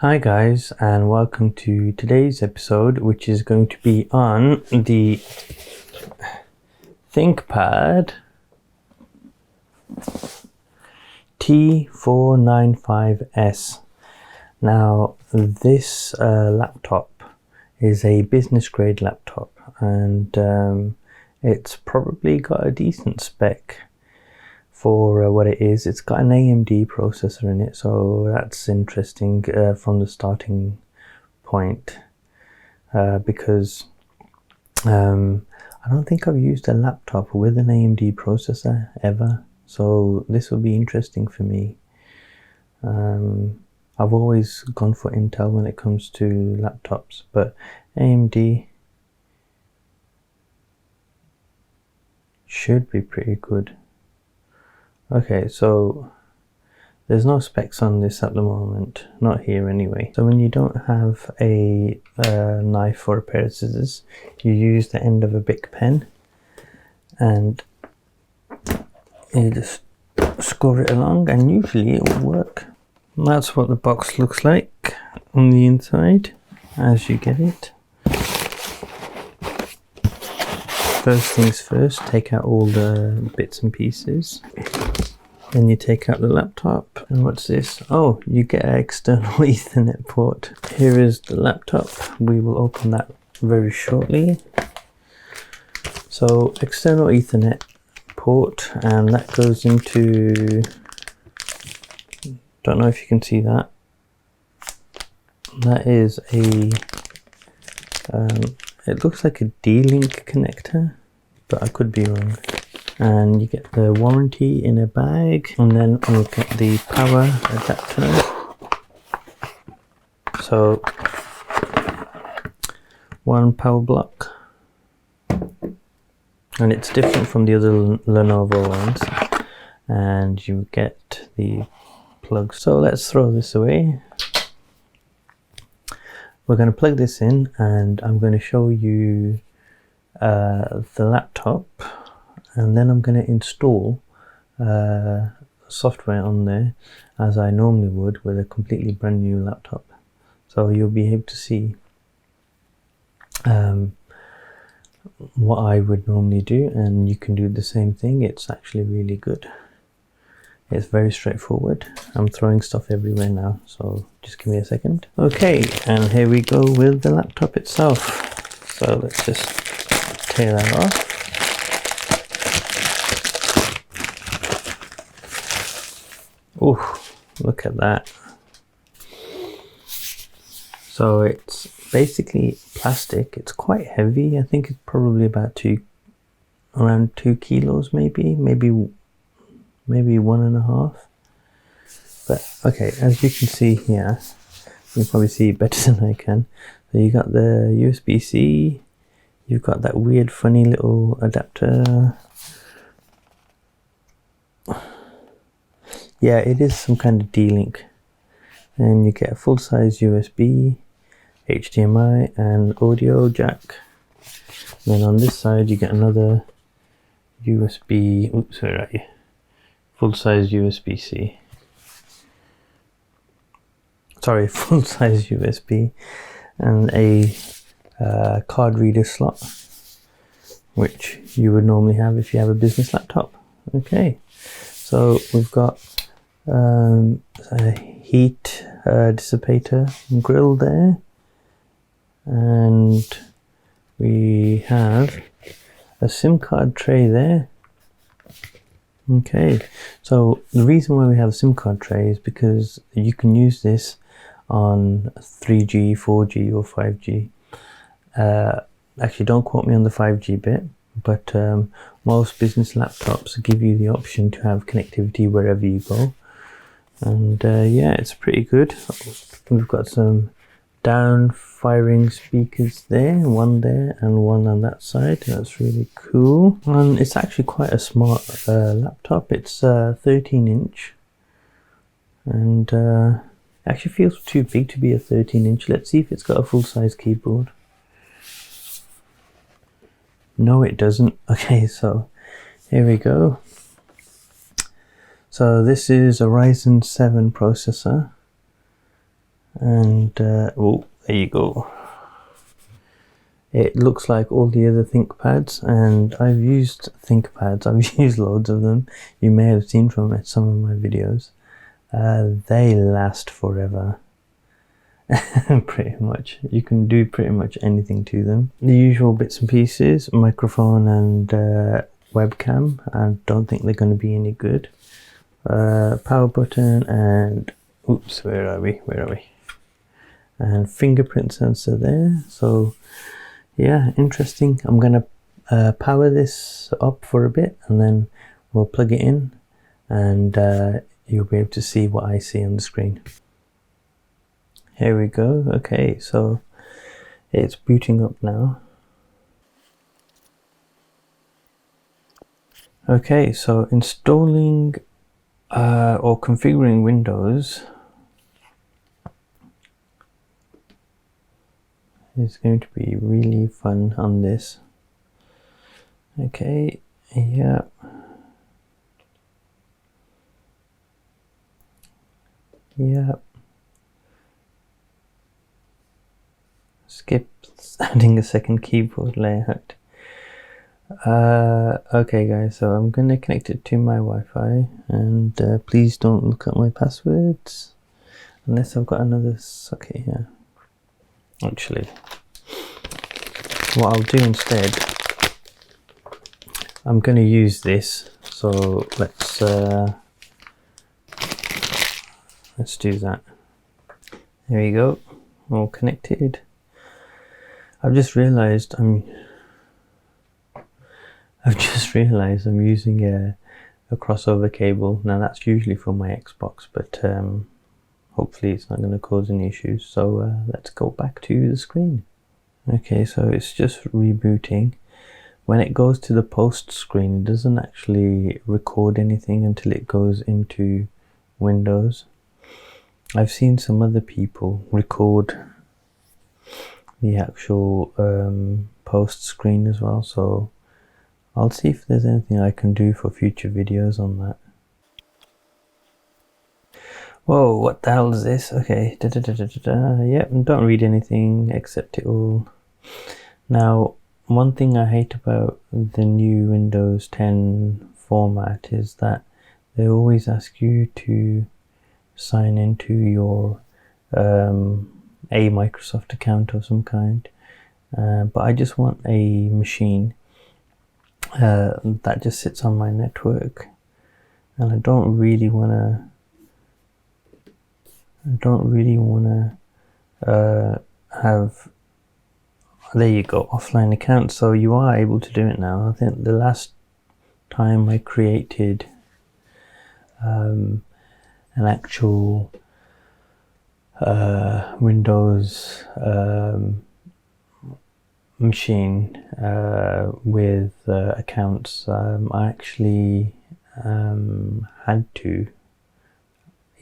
Hi guys, and welcome to today's episode, which is going to be on the ThinkPad T495S. Now this laptop is a business grade laptop, and it's probably got a decent spec for what it is. It's got an AMD processor in it, so that's interesting from the starting point, because I don't think I've used a laptop with an AMD processor ever, so this will be interesting for me. I've always gone for Intel when it comes to laptops, but AMD should be pretty good. Okay, so there's no specs on this at the moment, not here anyway. So when you don't have a knife or a pair of scissors, you use the end of a Bic pen and you just score it along, and usually it will work. And that's what the box looks like on the inside as you get it. First things first, take out all the bits and pieces. Then you take out the laptop, and what's this? Oh, you get an external Ethernet port. Here is the laptop. We will open that very shortly. So external Ethernet port, and that goes into, don't know if you can see that. That is a, it looks like a D-Link connector, but I could be wrong. And you get the warranty in a bag, and then you'll get the power adapter. So one power block, and it's different from the other Lenovo ones, and you get the plug. So let's throw this away. We're going to plug this in, and I'm going to show you the laptop, and then I'm going to install software on there as I normally would with a completely brand new laptop. So you'll be able to see what I would normally do, and you can do the same thing. It's actually really good. It's very straightforward. I'm throwing stuff everywhere now, so just give me a second. Okay, and here we go with the laptop itself. So let's just tear that off. Oh, look at that. So it's basically plastic. It's quite heavy. I think it's probably about around 2 kilos, maybe 1.5. But okay, as you can see here, you can probably see it better than I can. So you got the USB-C, you've got that weird funny little adapter. Yeah, it is some kind of D-Link. And you get a full-size USB, HDMI, and audio jack. And then on this side you get another USB, full-size USB-C. Sorry, full-size USB, and a card reader slot, which you would normally have if you have a business laptop. Okay, so we've got a heat dissipator grill there, and we have a SIM card tray there. Okay, so the reason why we have a SIM card tray is because you can use this on 3G, 4G or 5G. Actually, don't quote me on the 5G bit, but most business laptops give you the option to have connectivity wherever you go. And yeah, it's pretty good. We've got some down firing speakers there, one there and one on that side. That's really cool. And it's actually quite a smart laptop. It's 13-inch, and actually feels too big to be a 13-inch. Let's see if it's got a full-size keyboard. No, it doesn't. Okay, so here we go. So this is a Ryzen 7 processor, And oh, there you go. It looks like all the other ThinkPads, and I've used ThinkPads. I've used loads of them. You may have seen from some of my videos. They last forever. Pretty much. You can do pretty much anything to them. The usual bits and pieces, microphone and webcam. I don't think they're going to be any good. Power button and oops, where are we? And fingerprint sensor there. So yeah, interesting. I'm gonna power this up for a bit and then we'll plug it in, and you'll be able to see what I see on the screen. Here we go. Okay, so it's booting up now. Okay, so installing or configuring Windows is going to be really fun on this. Okay, yeah. Yeah. Skip adding a second keyboard layout. Okay guys, so I'm gonna connect it to my Wi-Fi, and please don't look at my passwords unless I've got another socket here. Actually, what I'll do instead, I'm gonna use this, so let's do that. There you go, all connected. I've just realized I'm using a crossover cable. Now that's usually for my Xbox, but hopefully it's not going to cause any issues. So let's go back to the screen. Okay, so it's just rebooting. When it goes to the post screen, it doesn't actually record anything until it goes into Windows. I've seen some other people record the actual post screen as well, so I'll see if there's anything I can do for future videos on that. Whoa, what the hell is this? Okay, yep, don't read anything, accept it all. Now, one thing I hate about the new Windows 10 format is that they always ask you to sign into your a Microsoft account of some kind, but I just want a machine that just sits on my network, and I don't really want to have, there you go, offline account. So you are able to do it now. I think the last time I created an actual Windows machine with accounts, I actually had to.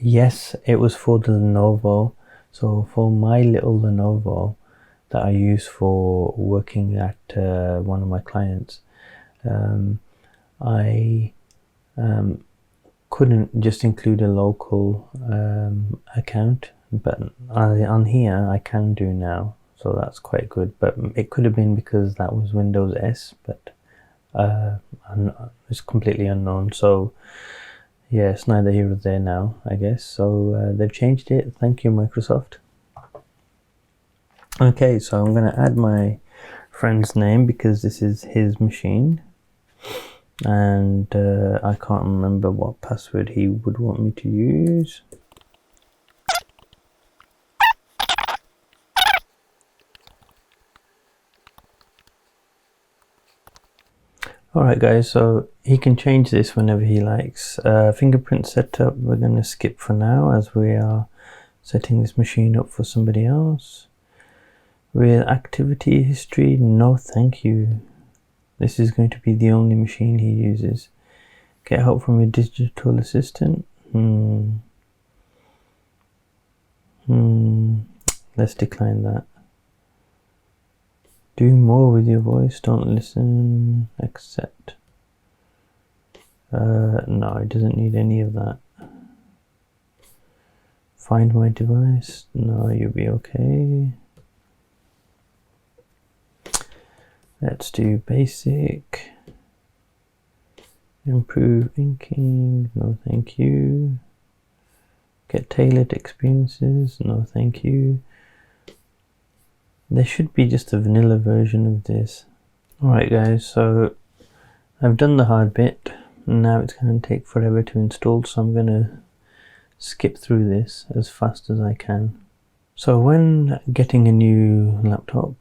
Yes, it was for the Lenovo. So for my little Lenovo that I use for working at one of my clients, I couldn't just include a local account, but on here I can do now, so that's quite good. But it could have been because that was Windows S, but it's completely unknown. So yeah, it's neither here or there now, I guess. So they've changed it. Thank you, Microsoft. Okay, so I'm going to add my friend's name because this is his machine, and I can't remember what password he would want me to use. Alright guys, so he can change this whenever he likes. Fingerprint setup we're going to skip for now, as we are setting this machine up for somebody else. With activity history, no thank you. This is going to be the only machine he uses. Get help from your digital assistant. Let's decline that. Do more with your voice, don't listen, accept. No, it doesn't need any of that. Find my device. No, you'll be okay. Let's do basic. Improve inking. No, thank you. Get tailored experiences. No, thank you. There should be just a vanilla version of this. Alright guys, so I've done the hard bit. Now it's going to take forever to install, so I'm going to skip through this as fast as I can. So when getting a new laptop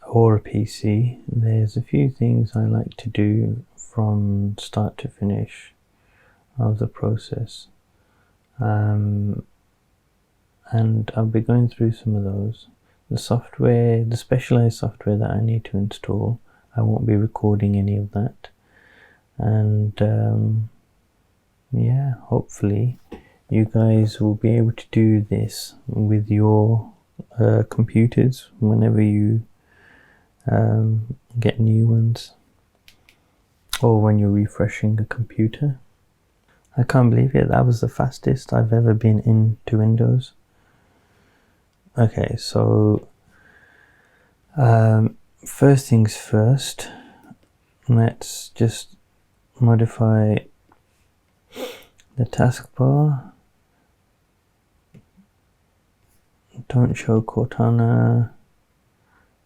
or a PC, there's a few things I like to do from start to finish of the process, and I'll be going through some of those. The software, the specialized software that I need to install, I won't be recording any of that, and yeah, hopefully you guys will be able to do this with your computers whenever you get new ones, or when you're refreshing a computer. I can't believe it, that was the fastest I've ever been into Windows. Okay, so first things first, let's just modify the taskbar. Don't show Cortana.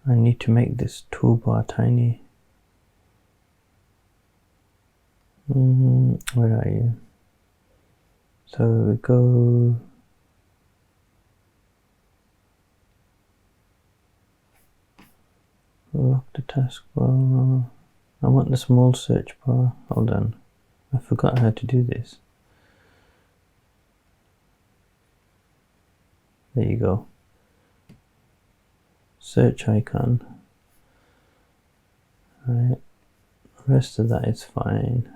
I need to make this toolbar tiny. Where are you? So we go lock the taskbar. I want the small search bar. Hold on, I forgot how to do this. There you go. Search icon. Right, the rest of that is fine.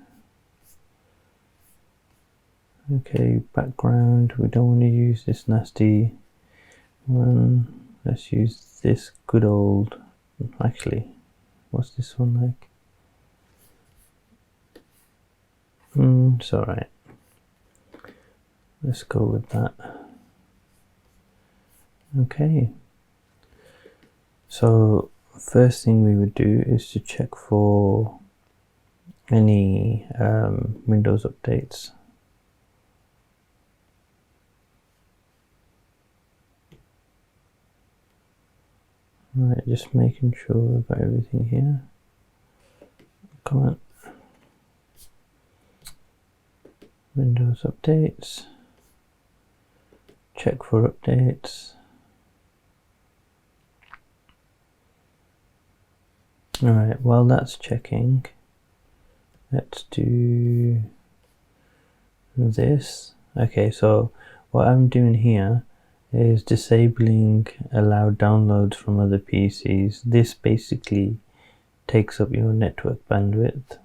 Okay, background, we don't want to use this nasty one. Let's use this good old, actually, what's this one like? It's alright. Let's go with that. Okay. So first thing we would do is to check for any Windows updates. Right, just making sure I've got everything here. Come on. Windows updates. Check for updates. Alright, while that's checking, let's do this. Okay, so what I'm doing here is disabling allow downloads from other PCs. This basically takes up your network bandwidth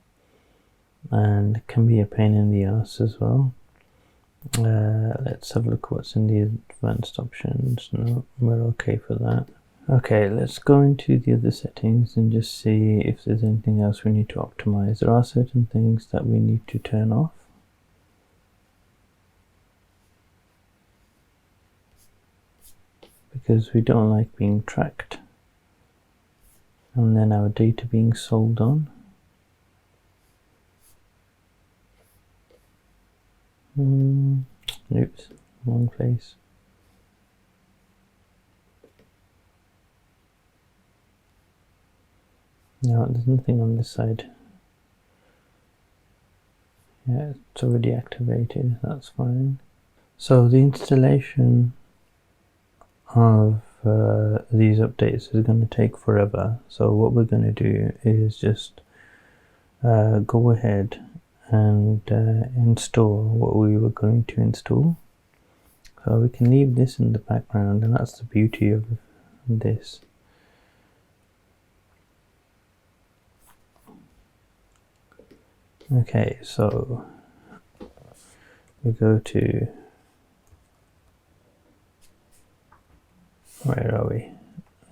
and can be a pain in the ass as well. Let's have a look what's in the advanced options. No, we're okay for that. Okay, let's go into the other settings and just see if there's anything else we need to optimize. There are certain things that we need to turn off. Because we don't like being tracked and then our data being sold on. Oops, wrong place. No, there's nothing on this side. Yeah, it's already activated, that's fine. So the installation of these updates is going to take forever. So what we're going to do is just go ahead and install what we were going to install. So we can leave this in the background, and that's the beauty of this. Okay, so we go to, where are we?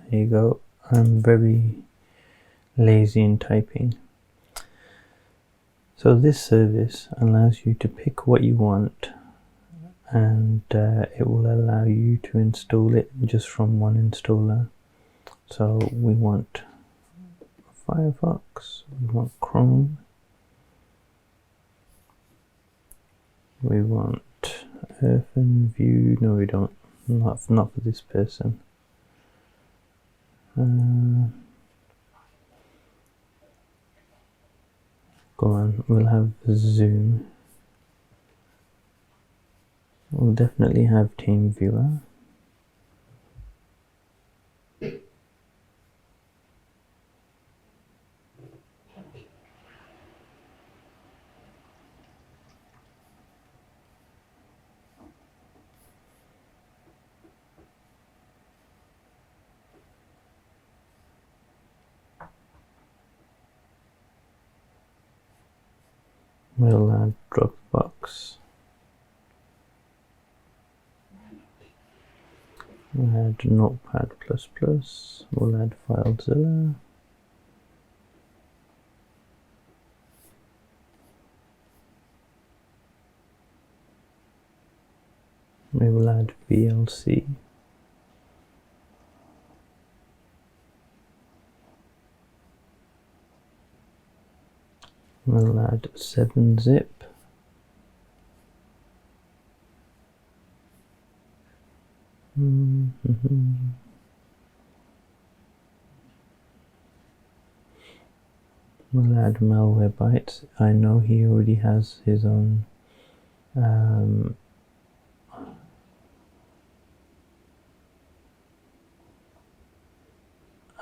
There you go. I'm very lazy in typing. So this service allows you to pick what you want and it will allow you to install it just from one installer. So we want Firefox, we want Chrome, we want View. No, we don't. Not for this person. Go on. We'll have Zoom. We'll definitely have TeamViewer. We'll add Dropbox. We'll add Notepad++. We'll add FileZilla. We will add VLC. We'll add 7-zip. We'll add Malwarebytes. I know he already has his own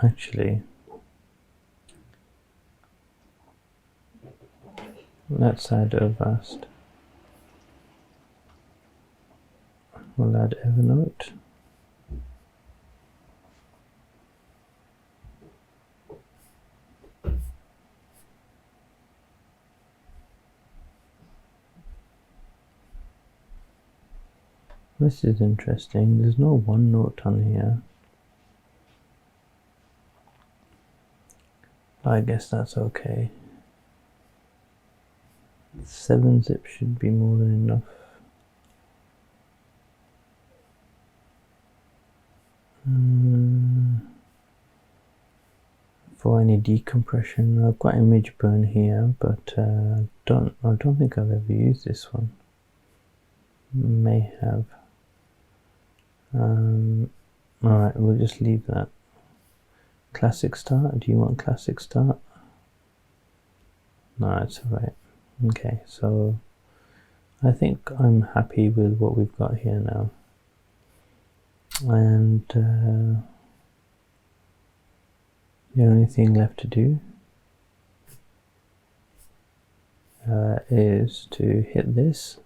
actually, let's add Avast. We'll add Evernote. This is interesting. There's no OneNote on here. I guess that's okay. 7-zip should be more than enough. For any decompression, I've got image burn here, but I don't think I've ever used this one. May have. Alright, we'll just leave that. Classic start, do you want classic start? No, it's alright. Okay, so I think I'm happy with what we've got here now. And the only thing left to do is to hit this,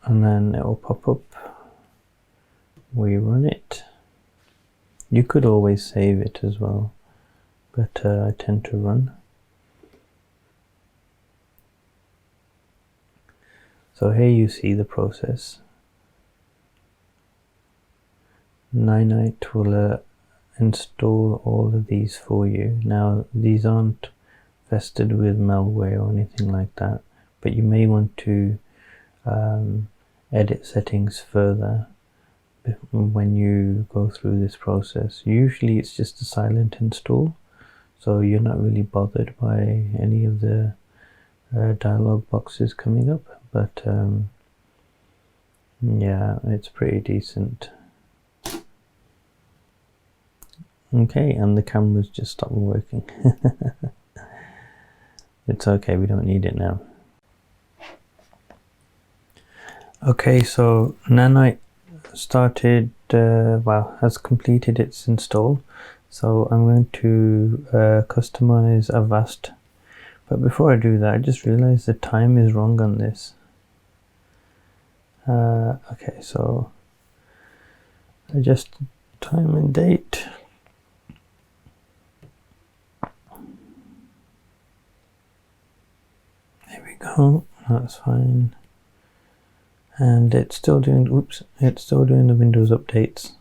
and then it will pop up. We run it. You could always save it as well, but I tend to run. So here you see the process. Ninite will install all of these for you. Now these aren't infested with malware or anything like that, but you may want to edit settings further when you go through this process. Usually it's just a silent install, so you're not really bothered by any of the dialog boxes coming up, but yeah, it's pretty decent. Okay, and the camera's just stopped working. It's okay, we don't need it now. Okay, so Nanite started, well, has completed its install. So I'm going to customize Avast. But before I do that, I just realized the time is wrong on this. Okay, so adjust time and date. There we go, that's fine. And it's still doing, oops, it's still doing the Windows updates.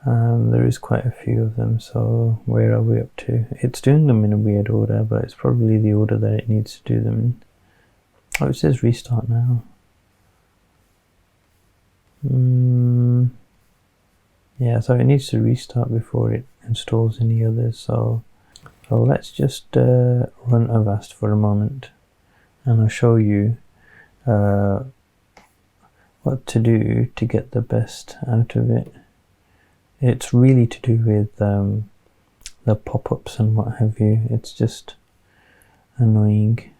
There is quite a few of them, so where are we up to? It's doing them in a weird order, but it's probably the order that it needs to do them in. Oh, it says restart now. Yeah, so it needs to restart before it installs any others. So let's just run Avast for a moment, and I'll show you what to do to get the best out of it. It's really to do with the pop-ups and what have you. It's just annoying.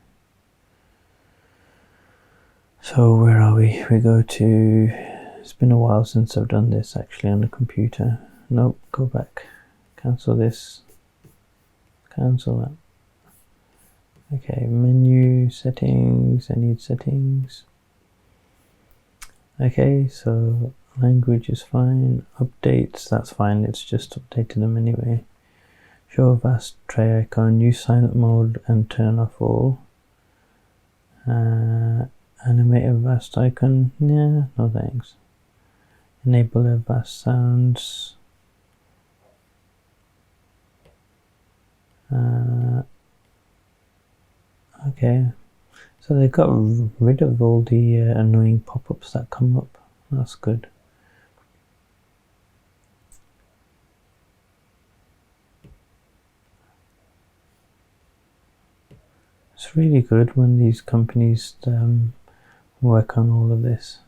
So where are we? We go to, it's been a while since I've done this actually on the computer. Nope, go back. Cancel this. Cancel that. Okay, menu, settings, I need settings. Okay, so language is fine. Updates, that's fine, it's just updated them anyway. Show Avast tray icon, use silent mode and turn off all. Animate Avast icon, yeah, no thanks. Enable Avast sounds. Okay, so they got rid of all the annoying pop-ups that come up. That's good. It's really good when these companies work on all of this.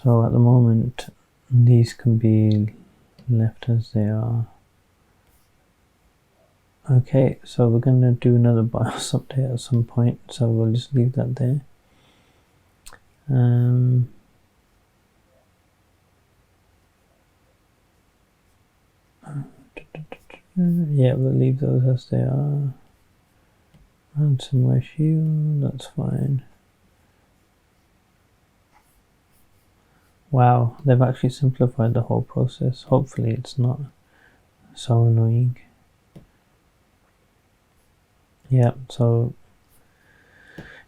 So at the moment, these can be left as they are. Okay, so we're going to do another BIOS update at some point, so we'll just leave that there. Yeah, we'll leave those as they are. Ransomware shield, that's fine. Wow, they've actually simplified the whole process. Hopefully it's not so annoying. Yeah, so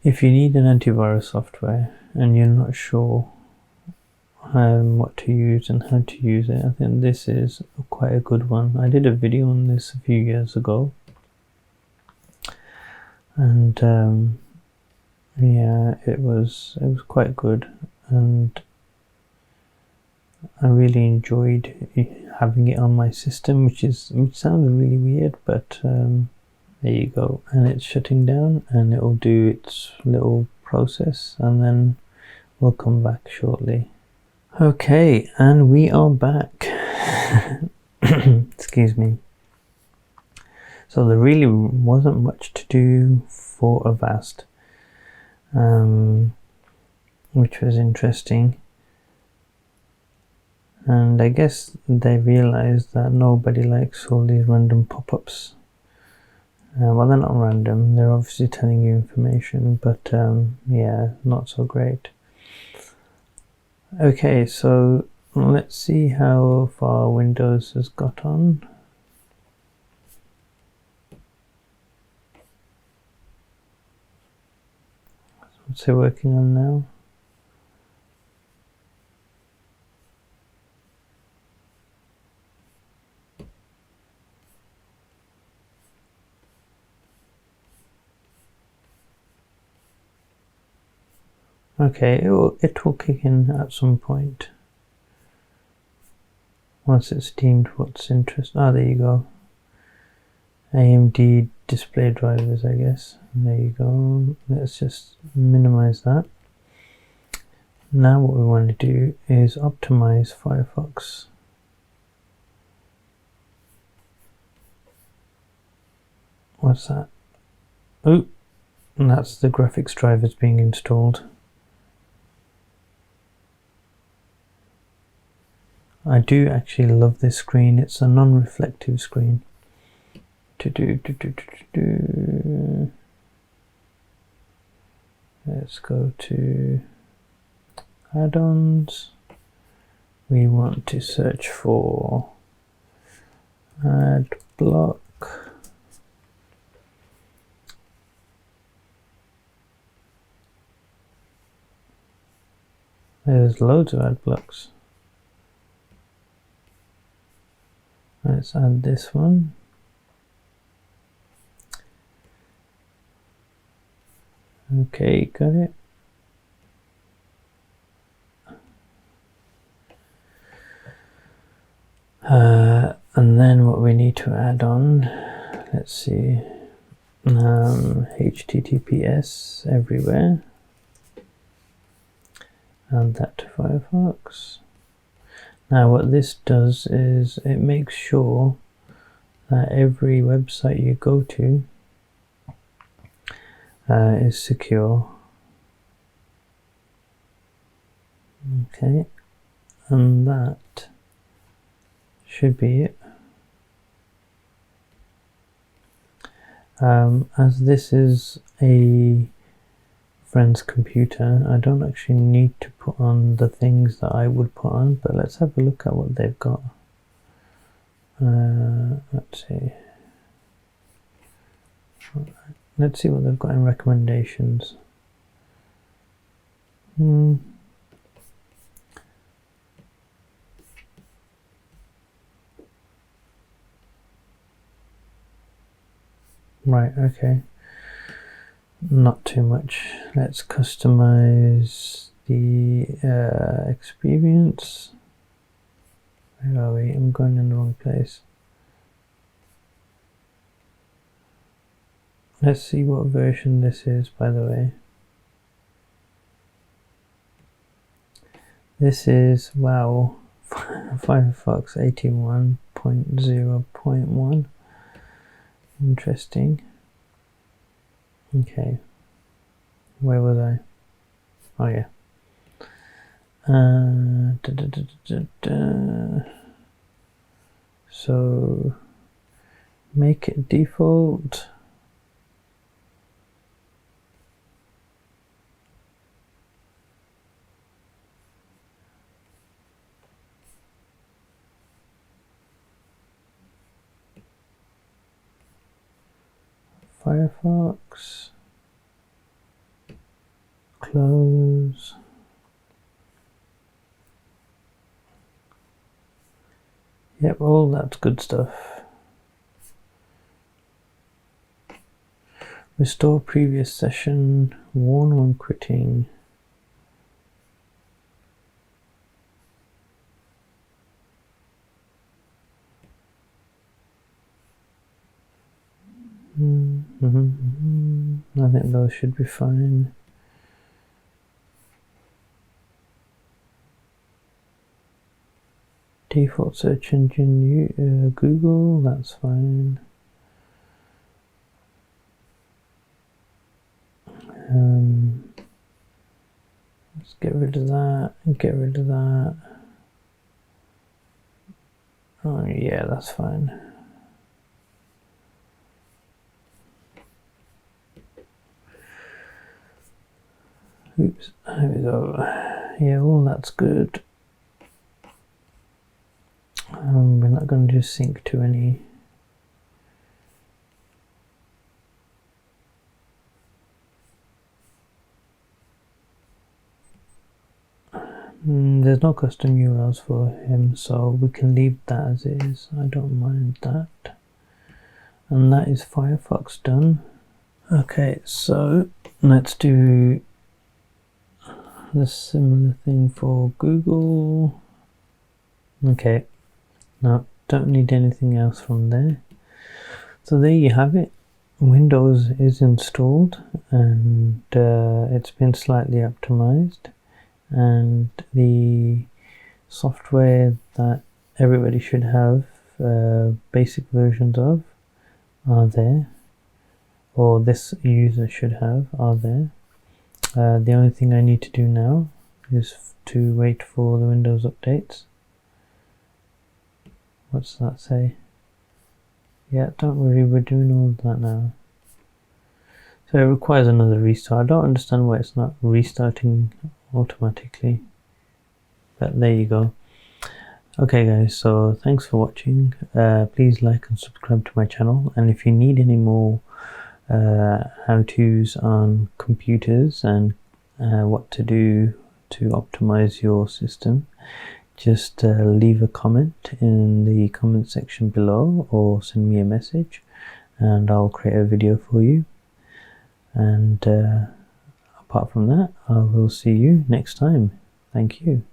if you need an antivirus software and you're not sure what to use and how to use it, I think this is quite a good one. I did a video on this a few years ago, and yeah, it was quite good, and I really enjoyed having it on my system, which sounds really weird, but there you go, and it's shutting down and it will do its little process and then we'll come back shortly. Okay, and we are back. Excuse me. So there really wasn't much to do for Avast, which was interesting. And I guess they realized that nobody likes all these random pop-ups. Well, they're not random, they're obviously telling you information, but yeah, not so great. Okay, so let's see how far Windows has got on. What's it working on now? Okay, it will kick in at some point once it's deemed what's interesting. Ah, there you go. AMD display drivers, I guess. There you go. Let's just minimize that. Now what we want to do is optimize Firefox. What's that? Oh, that's the graphics drivers being installed. I do actually love this screen. It's a non-reflective screen. Let's go to add-ons. We want to search for ad block. There's loads of ad blocks. Let's add this one. Okay, got it. And then what we need to add on, let's see, HTTPS everywhere. Add that to Firefox. Now what this does is it makes sure that every website you go to is secure. Okay, and that should be it. As this is a friend's computer, I don't actually need to put on the things that I would put on, but let's have a look at what they've got. Let's see. Let's see what they've got in recommendations. Right, okay. Not too much. Let's customize the experience. Where are we? I'm going in the wrong place. Let's see what version this is, by the way. This is, wow, Firefox 81.0.1. Interesting. Okay. Where was I? Oh yeah. So make it default. Firefox, close. Yep, all that's good stuff. Restore previous session, warn when quitting. I think those should be fine. Default search engine, Google, that's fine. Let's get rid of that and get rid of that. Oh yeah, that's fine. Oops, there we go. Yeah, all that's good. We're not going to just sync to any. There's no custom URLs for him, so we can leave that as it is. I don't mind that. And that is Firefox done. Okay, so let's do the similar thing for Google. Okay, no, don't need anything else from there. So there you have it. Windows is installed and it's been slightly optimized, and the software that everybody should have basic versions of are there, or this user should have are there. The only thing I need to do now is to wait for the Windows updates. What's that say? Yeah, don't worry, we're doing all of that now. So it requires another restart. I don't understand why it's not restarting automatically, but there you go. Okay guys, so thanks for watching. Please like and subscribe to my channel, and if you need any more how-tos on computers and what to do to optimize your system, just leave a comment in the comment section below or send me a message and I'll create a video for you. And apart from that, I will see you next time. Thank you.